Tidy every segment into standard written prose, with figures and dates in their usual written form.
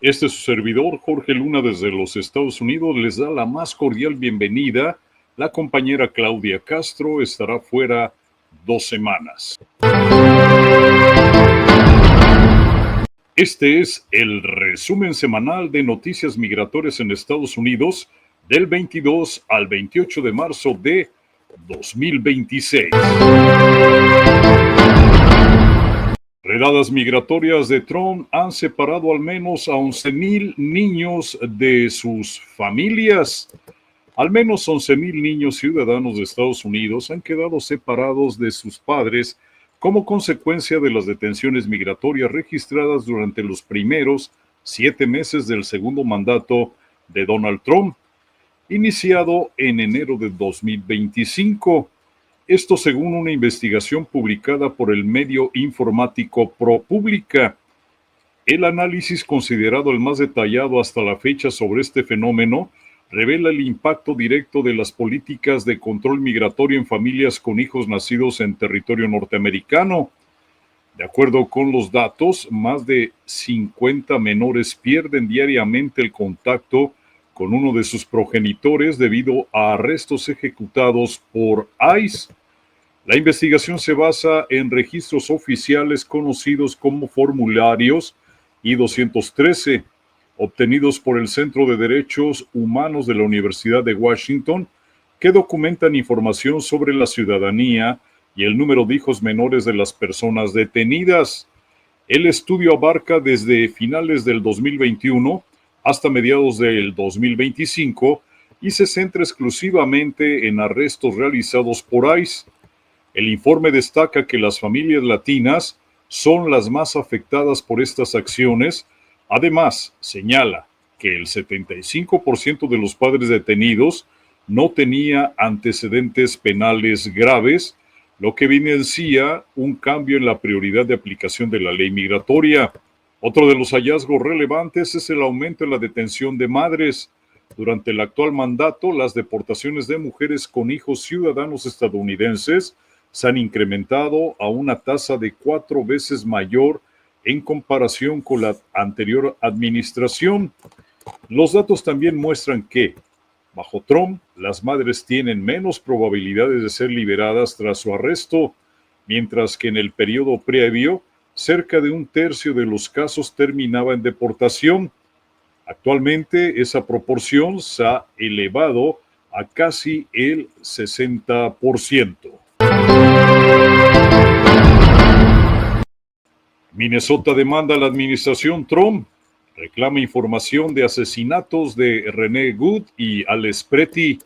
Este es su servidor, Jorge Luna, desde los Estados Unidos. Les da la más cordial bienvenida. La compañera Claudia Castro estará fuera 2 semanas. Este es el resumen semanal de noticias migratorias en Estados Unidos del 22 al 28 de marzo de 2026. Redadas migratorias de Trump han separado al menos a 11,000 niños de sus familias. Al menos 11,000 niños ciudadanos de Estados Unidos han quedado separados de sus padres como consecuencia de las detenciones migratorias registradas durante los primeros 7 meses del segundo mandato de Donald Trump, iniciado en enero de 2025. Esto según una investigación publicada por el medio informático ProPublica. El análisis, considerado el más detallado hasta la fecha sobre este fenómeno, revela el impacto directo de las políticas de control migratorio en familias con hijos nacidos en territorio norteamericano. De acuerdo con los datos, más de 50 menores pierden diariamente el contacto con uno de sus progenitores debido a arrestos ejecutados por ICE. La investigación se basa en registros oficiales conocidos como formularios I-213, obtenidos por el Centro de Derechos Humanos de la Universidad de Washington, que documentan información sobre la ciudadanía y el número de hijos menores de las personas detenidas. El estudio abarca desde finales del 2021 hasta mediados del 2025 y se centra exclusivamente en arrestos realizados por ICE. El informe destaca que las familias latinas son las más afectadas por estas acciones. Además, señala que el 75% de los padres detenidos no tenía antecedentes penales graves, lo que evidencia un cambio en la prioridad de aplicación de la ley migratoria. Otro de los hallazgos relevantes es el aumento en la detención de madres. Durante el actual mandato, las deportaciones de mujeres con hijos ciudadanos estadounidenses se han incrementado a una tasa de 4 veces mayor en comparación con la anterior administración. Los datos también muestran que, bajo Trump, las madres tienen menos probabilidades de ser liberadas tras su arresto, mientras que en el periodo previo, cerca de un tercio de los casos terminaba en deportación. Actualmente, esa proporción se ha elevado a casi el 60%. Minnesota demanda a la administración Trump, reclama información de asesinatos de René Good y Alex Pretty.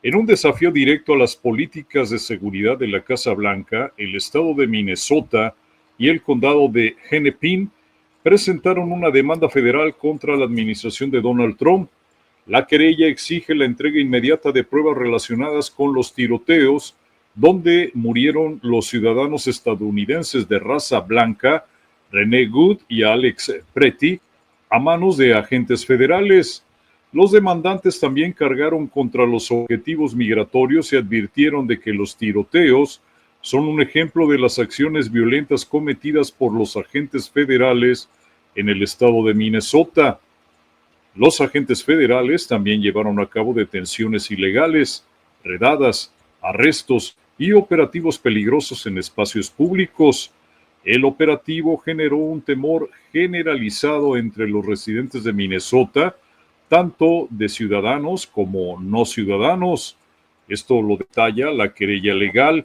En un desafío directo a las políticas de seguridad de la Casa Blanca, el estado de Minnesota y el condado de Hennepin presentaron una demanda federal contra la administración de Donald Trump. La querella exige la entrega inmediata de pruebas relacionadas con los tiroteos donde murieron los ciudadanos estadounidenses de raza blanca, René Good y Alex Pretty, a manos de agentes federales. Los demandantes también cargaron contra los objetivos migratorios y advirtieron de que los tiroteos son un ejemplo de las acciones violentas cometidas por los agentes federales en el estado de Minnesota. Los agentes federales también llevaron a cabo detenciones ilegales, redadas, arrestos y operativos peligrosos en espacios públicos. El operativo generó un temor generalizado entre los residentes de Minnesota, tanto de ciudadanos como no ciudadanos. Esto lo detalla la querella legal.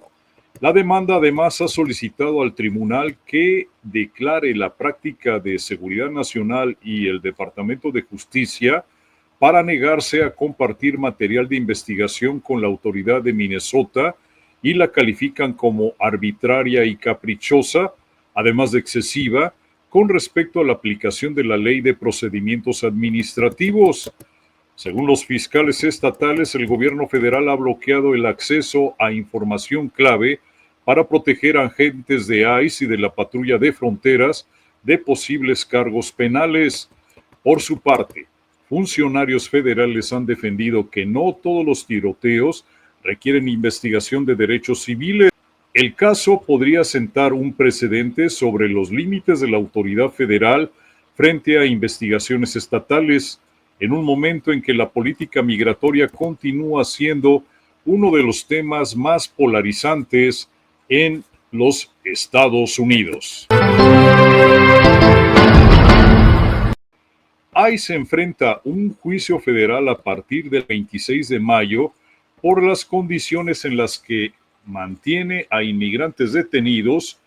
La demanda además ha solicitado al tribunal que declare la práctica de seguridad nacional y el Departamento de Justicia para negarse a compartir material de investigación con la autoridad de Minnesota y la califican como arbitraria y caprichosa, además de excesiva, con respecto a la aplicación de la Ley de Procedimientos Administrativos. Según los fiscales estatales, el gobierno federal ha bloqueado el acceso a información clave para proteger a agentes de ICE y de la patrulla de fronteras de posibles cargos penales. Por su parte, funcionarios federales han defendido que no todos los tiroteos requieren investigación de derechos civiles. El caso podría sentar un precedente sobre los límites de la autoridad federal frente a investigaciones estatales, en un momento en que la política migratoria continúa siendo uno de los temas más polarizantes en los Estados Unidos. ICE enfrenta un juicio federal a partir del 26 de mayo por las condiciones en las que mantiene a inmigrantes detenidos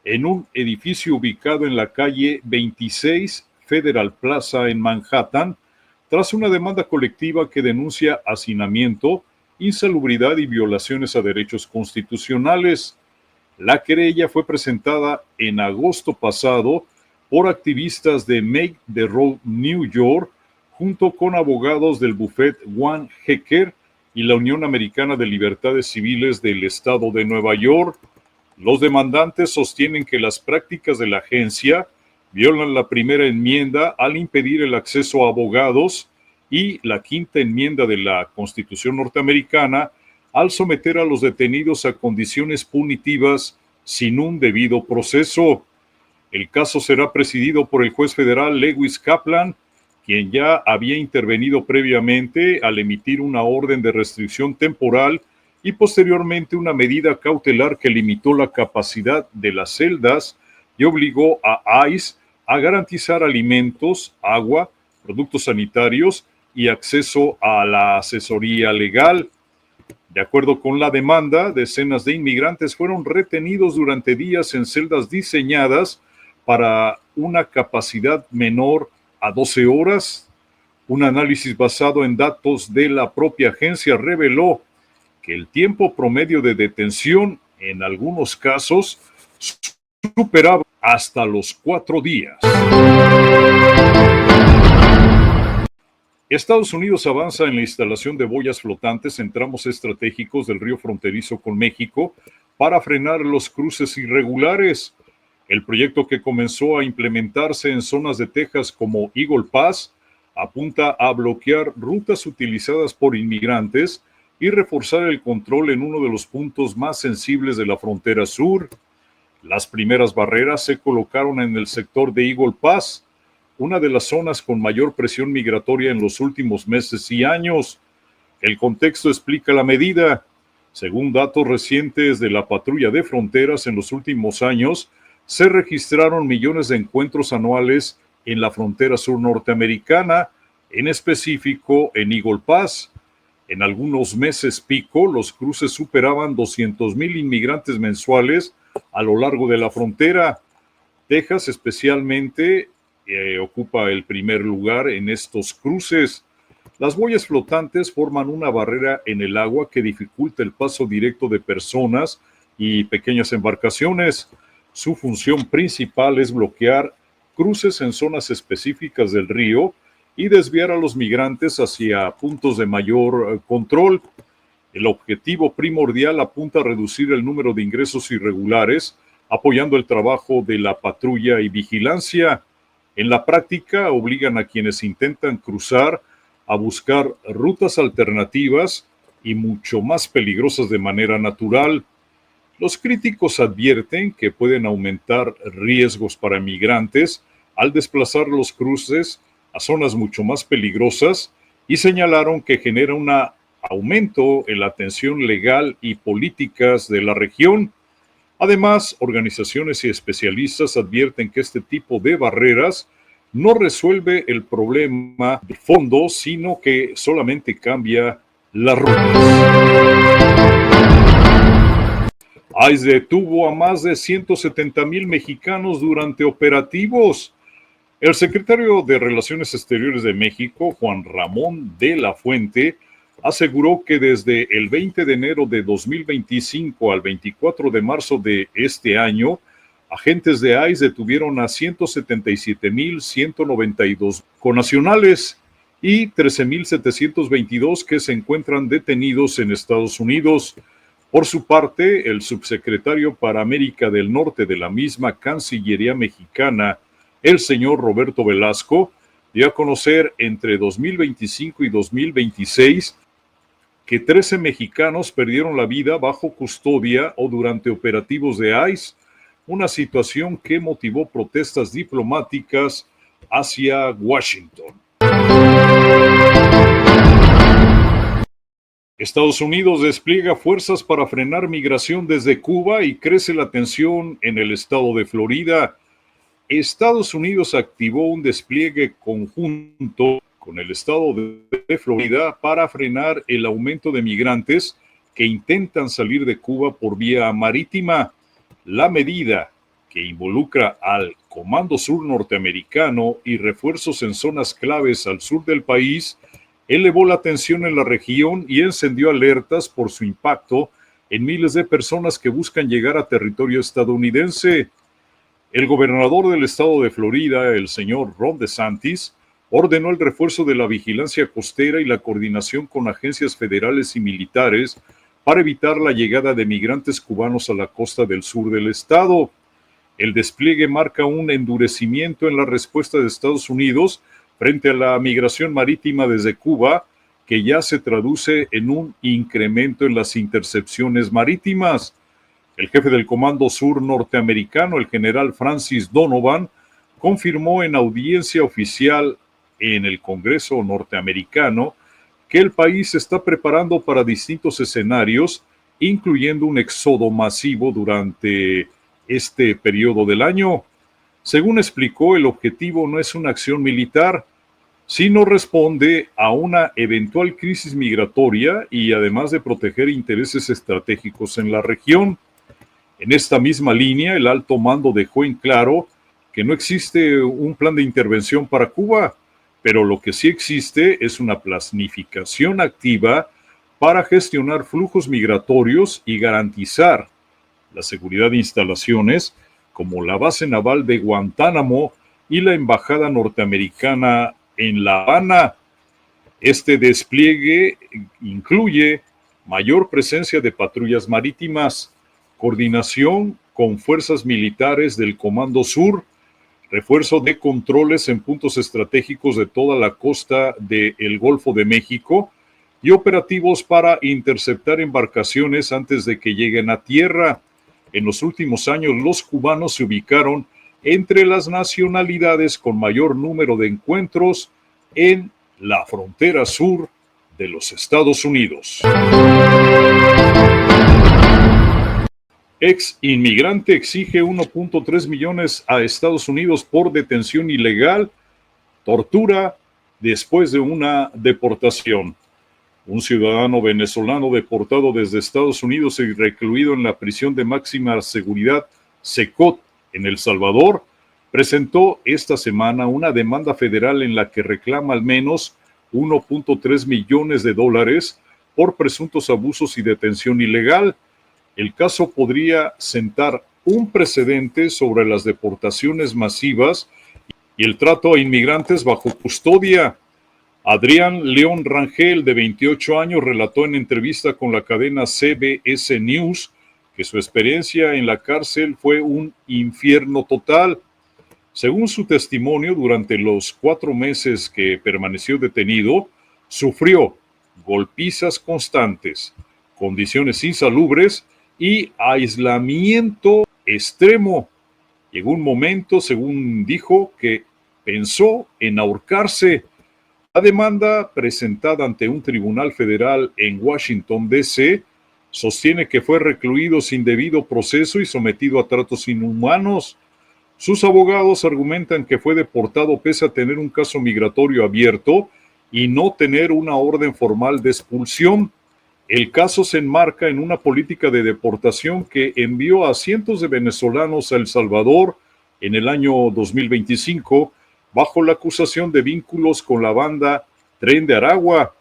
en un edificio ubicado en la calle 26 Federal Plaza en Manhattan, tras una demanda colectiva que denuncia hacinamiento, insalubridad y violaciones a derechos constitucionales. La querella fue presentada en agosto pasado por activistas de Make the Road New York, junto con abogados del bufete One Hecker y la Unión Americana de Libertades Civiles del Estado de Nueva York. Los demandantes sostienen que las prácticas de la agencia violan la primera enmienda al impedir el acceso a abogados y la quinta enmienda de la Constitución norteamericana al someter a los detenidos a condiciones punitivas sin un debido proceso. El caso será presidido por el juez federal Lewis Kaplan, quien ya había intervenido previamente al emitir una orden de restricción temporal y posteriormente una medida cautelar que limitó la capacidad de las celdas y obligó a ICE a garantizar alimentos, agua, productos sanitarios y acceso a la asesoría legal. De acuerdo con la demanda, decenas de inmigrantes fueron retenidos durante días en celdas diseñadas para una capacidad menor a 12 horas. Un análisis basado en datos de la propia agencia reveló que el tiempo promedio de detención en algunos casos superaba hasta los 4 días. Estados Unidos avanza en la instalación de boyas flotantes en tramos estratégicos del río fronterizo con México para frenar los cruces irregulares. El proyecto, que comenzó a implementarse en zonas de Texas como Eagle Pass, apunta a bloquear rutas utilizadas por inmigrantes y reforzar el control en uno de los puntos más sensibles de la frontera sur. Las primeras barreras se colocaron en el sector de Eagle Pass, una de las zonas con mayor presión migratoria en los últimos meses y años. El contexto explica la medida. Según datos recientes de la Patrulla de Fronteras, en los últimos años se registraron millones de encuentros anuales en la frontera sur norteamericana, en específico en Eagle Pass. En algunos meses pico, los cruces superaban 200,000 inmigrantes mensuales a lo largo de la frontera. Texas especialmente ocupa el primer lugar en estos cruces. Las boyas flotantes forman una barrera en el agua que dificulta el paso directo de personas y pequeñas embarcaciones. Su función principal es bloquear cruces en zonas específicas del río y desviar a los migrantes hacia puntos de mayor control. El objetivo primordial apunta a reducir el número de ingresos irregulares, apoyando el trabajo de la patrulla y vigilancia. En la práctica, obligan a quienes intentan cruzar a buscar rutas alternativas y mucho más peligrosas de manera natural. Los críticos advierten que pueden aumentar riesgos para migrantes al desplazar los cruces a zonas mucho más peligrosas y señalaron que genera un aumento en la tensión legal y políticas de la región. Además, organizaciones y especialistas advierten que este tipo de barreras no resuelve el problema de fondo, sino que solamente cambia las rutas. ICE detuvo a más de 170,000 mexicanos durante operativos. El secretario de Relaciones Exteriores de México, Juan Ramón de la Fuente, aseguró que desde el 20 de enero de 2025 al 24 de marzo de este año, agentes de ICE detuvieron a 177,192 connacionales y 13,722 que se encuentran detenidos en Estados Unidos. Por su parte, el subsecretario para América del Norte de la misma Cancillería mexicana, el señor Roberto Velasco, dio a conocer entre 2025 y 2026 que 13 mexicanos perdieron la vida bajo custodia o durante operativos de ICE, una situación que motivó protestas diplomáticas hacia Washington. Estados Unidos despliega fuerzas para frenar migración desde Cuba y crece la tensión en el estado de Florida. Estados Unidos activó un despliegue conjunto con el estado de Florida para frenar el aumento de migrantes que intentan salir de Cuba por vía marítima. La medida, que involucra al Comando Sur norteamericano y refuerzos en zonas claves al sur del país, elevó la tensión en la región y encendió alertas por su impacto en miles de personas que buscan llegar a territorio estadounidense. El gobernador del estado de Florida, el señor Ron DeSantis, ordenó el refuerzo de la vigilancia costera y la coordinación con agencias federales y militares para evitar la llegada de migrantes cubanos a la costa del sur del estado. El despliegue marca un endurecimiento en la respuesta de Estados Unidos frente a la migración marítima desde Cuba, que ya se traduce en un incremento en las intercepciones marítimas. El jefe del Comando Sur norteamericano, el general Francis Donovan, confirmó en audiencia oficial en el Congreso norteamericano que el país se está preparando para distintos escenarios, incluyendo un éxodo masivo durante este periodo del año. Según explicó, el objetivo no es una acción militar, sino responde a una eventual crisis migratoria y además de proteger intereses estratégicos en la región. En esta misma línea, el alto mando dejó en claro que no existe un plan de intervención para Cuba, pero lo que sí existe es una planificación activa para gestionar flujos migratorios y garantizar la seguridad de instalaciones como la base naval de Guantánamo y la embajada norteamericana en La Habana. Este despliegue incluye mayor presencia de patrullas marítimas, coordinación con fuerzas militares del Comando Sur, refuerzo de controles en puntos estratégicos de toda la costa del Golfo de México y operativos para interceptar embarcaciones antes de que lleguen a tierra. En los últimos años, los cubanos se ubicaron entre las nacionalidades con mayor número de encuentros en la frontera sur de los Estados Unidos. Ex inmigrante exige 1.3 millones a Estados Unidos por detención ilegal, tortura después de una deportación. Un ciudadano venezolano deportado desde Estados Unidos y recluido en la prisión de máxima seguridad Secot en El Salvador presentó esta semana una demanda federal en la que reclama al menos 1.3 millones de dólares por presuntos abusos y detención ilegal. El caso podría sentar un precedente sobre las deportaciones masivas y el trato a inmigrantes bajo custodia. Adrián León Rangel, de 28 años, relató en entrevista con la cadena CBS News que su experiencia en la cárcel fue un infierno total. Según su testimonio, durante los 4 meses que permaneció detenido, sufrió golpizas constantes, condiciones insalubres y aislamiento extremo. Llegó un momento, según dijo, que pensó en ahorcarse. La demanda, presentada ante un tribunal federal en Washington, D.C., sostiene que fue recluido sin debido proceso y sometido a tratos inhumanos. Sus abogados argumentan que fue deportado pese a tener un caso migratorio abierto y no tener una orden formal de expulsión. El caso se enmarca en una política de deportación que envió a cientos de venezolanos a El Salvador en el año 2025 bajo la acusación de vínculos con la banda Tren de Aragua.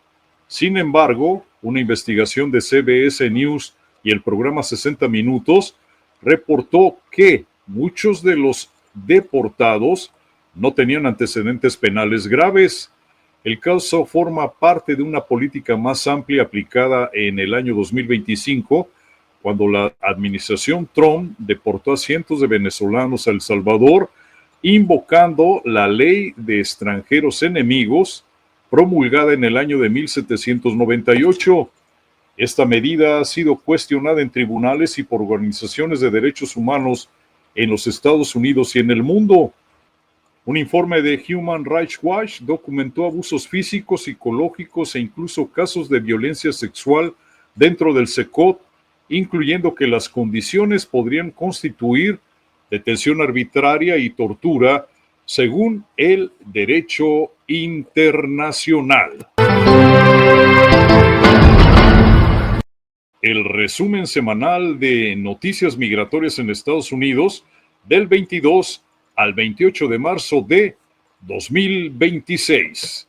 Sin embargo, una investigación de CBS News y el programa 60 Minutos reportó que muchos de los deportados no tenían antecedentes penales graves. El caso forma parte de una política más amplia aplicada en el año 2025, cuando la administración Trump deportó a cientos de venezolanos a El Salvador, invocando la ley de extranjeros enemigos, promulgada en el año de 1798. Esta medida ha sido cuestionada en tribunales y por organizaciones de derechos humanos en los Estados Unidos y en el mundo. Un informe de Human Rights Watch documentó abusos físicos, psicológicos e incluso casos de violencia sexual dentro del CECOT, incluyendo que las condiciones podrían constituir detención arbitraria y tortura según el derecho internacional. El resumen semanal de noticias migratorias en Estados Unidos del 22 al 28 de marzo de 2026.